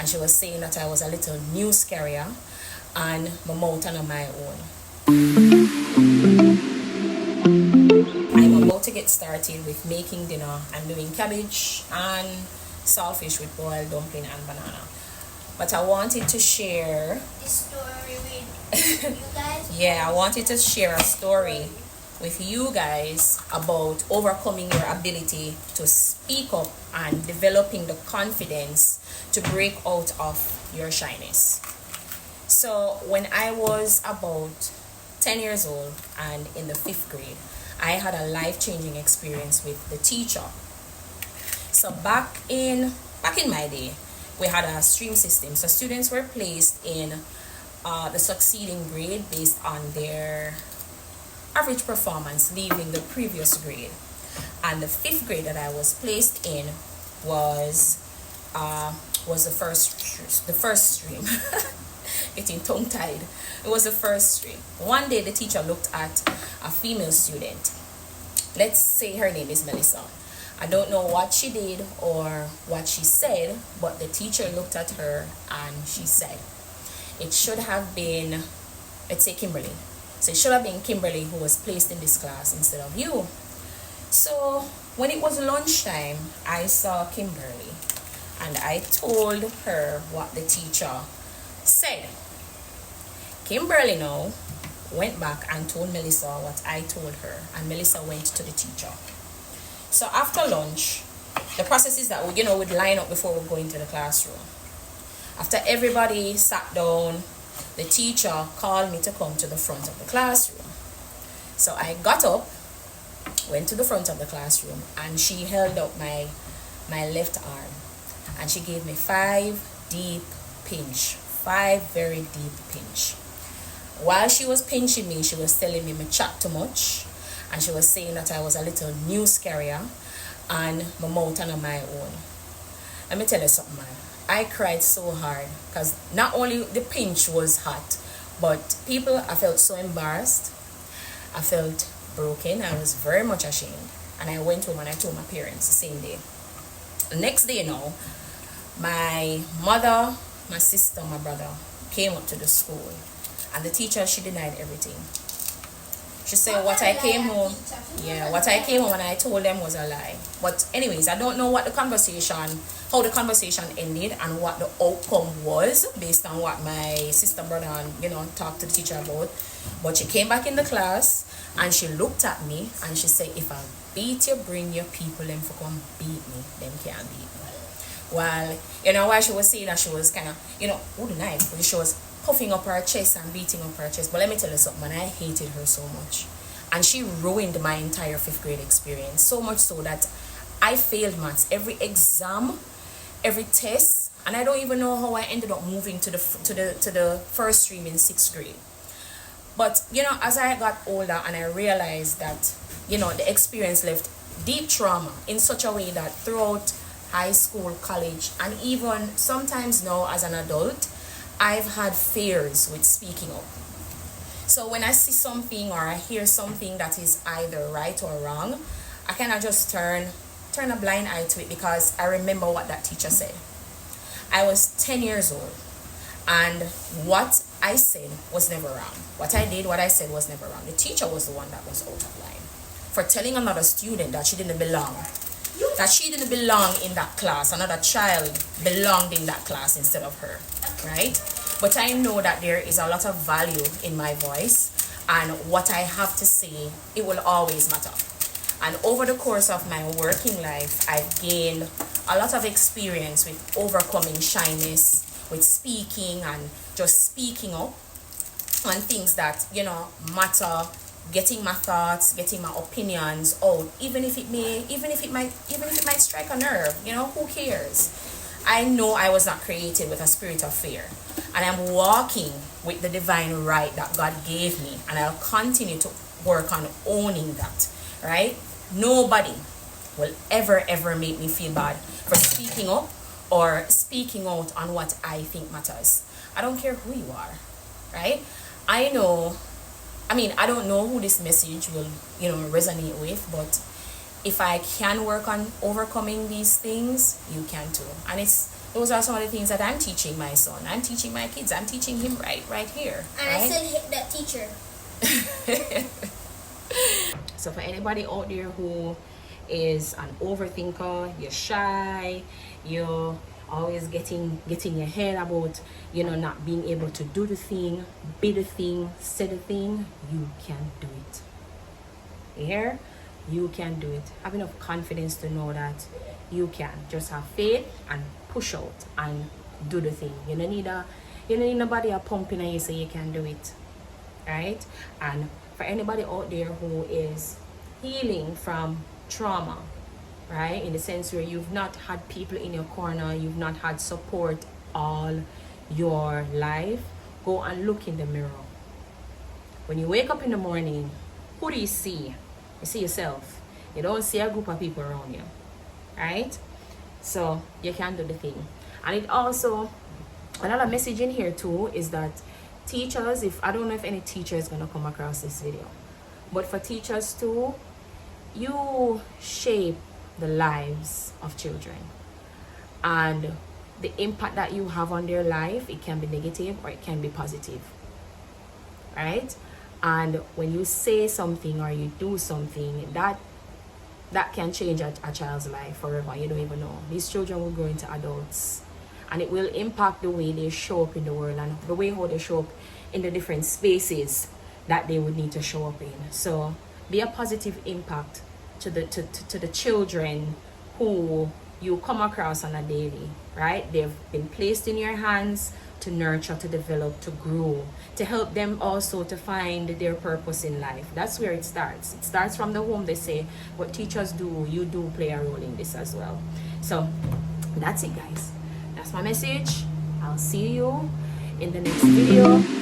and she was saying that I was a little news carrier and my mouth and on my own. I'm about to get started with making dinner. I'm doing cabbage and saltfish with boiled dumpling and banana. But I wanted to share the story with you guys. yeah, I wanted to share a story with you guys about overcoming your ability to speak up and developing the confidence to break out of your shyness. So when I was about 10 years old and in the 5th grade, I had a life-changing experience with the teacher. So back in my day, we had a stream system. So students were placed in the succeeding grade based on their average performance leaving the previous grade. And the 5th grade that I was placed in was the first stream. Getting tongue tied. It was the first stream. One day the teacher looked at a female student. Let's say her name is Melissa. I don't know what she did or what she said, but the teacher looked at her and she said, it should have been, let's say, Kimberly. So it should have been Kimberly who was placed in this class instead of you. So when it was lunchtime, I saw Kimberly and I told her what the teacher said. Kimberly now went back and told Melissa what I told her, and Melissa went to the teacher. So after lunch, the process is that we'd line up before we go into the classroom. After everybody sat down, the teacher called me to come to the front of the classroom. So I got up, went to the front of the classroom, and she held up my left arm, and she gave me 5 very deep pinch. While she was pinching me, she was telling me I chat too much, and she was saying that I was a little news carrier and my mouth and on my own. Let me tell you something, man. I cried so hard because not only the pinch was hot, but I felt so embarrassed. I felt broken. I was very much ashamed. And I went home and I told my parents the same day. The next day now, my mother, my sister, my brother came up to the school, and the teacher, she denied everything. She said what I came home and I told them was a lie. But anyways, I don't know how the conversation ended and what the outcome was based on what my sister, brother, and talked to the teacher about. But she came back in the class and she looked at me and she said, if I beat you, bring your people them for come beat me. Them can't beat me. Well, while she was saying that, she was kind of, who the knife, but she was puffing up her chest and beating up her chest. But let me tell you something, man, I hated her so much. And she ruined my entire 5th grade experience. So much so that I failed maths, every exam, every test, and I don't even know how I ended up moving to the first stream in 6th grade. But as I got older and I realized that the experience left deep trauma in such a way that throughout high school, college, and even sometimes now as an adult, I've had fears with speaking up. So when I see something or I hear something that is either right or wrong, I kind of just turn a blind eye to it because I remember what that teacher said. I was 10 years old, and what I said was never wrong. What I did, what I said was never wrong. The teacher was the one that was out of line for telling another student that she didn't belong. That she didn't belong in that class. Another child belonged in that class instead of her, right? But I know that there is a lot of value in my voice, and what I have to say, it will always matter. And over the course of my working life, I've gained a lot of experience with overcoming shyness, with speaking and just speaking up on things that matter, getting my thoughts, getting my opinions out, even if it might strike a nerve. Who cares? I know I was not created with a spirit of fear, and I'm walking with the divine right that God gave me, and I'll continue to work on owning that, right? Nobody will ever make me feel bad for speaking up or speaking out on what I think matters. I don't care who you are, right? I don't know who this message will resonate with, but if I can work on overcoming these things, you can too. And those are some of the things that I'm teaching my son. I'm teaching my kids. I'm teaching him right here. And right? I still hit that teacher. So for anybody out there who is an overthinker, you're shy, you're always getting your head about, not being able to do the thing, be the thing, say the thing, you can do it. You hear? You can do it. Have enough confidence to know that you can. Just have faith and push out and do the thing. You don't need nobody a pumping and you say you can do it. Right? And for anybody out there who is healing from trauma, right, in the sense where you've not had people in your corner, you've not had support all your life, go and look in the mirror. When you wake up in the morning, who do you see? You see yourself. You don't see a group of people around you, right? So you can do the thing. And it also, another message in here too is that teachers, I don't know if any teacher is going to come across this video, but for teachers too, you shape the lives of children, and the impact that you have on their life, it can be negative or it can be positive, right? And when you say something or you do something, that can change a child's life forever. You don't even know. These children will grow into adults, and it will impact the way they show up in the world and the way how they show up in the different spaces that they would need to show up in. So be a positive impact to the children who you come across on a daily, right? They've been placed in your hands to nurture, to develop, to grow, to help them also to find their purpose in life. That's where it starts. It starts from the home, they say. What teachers do, you do play a role in this as well. So that's it, guys. That's my message. I'll see you in the next video.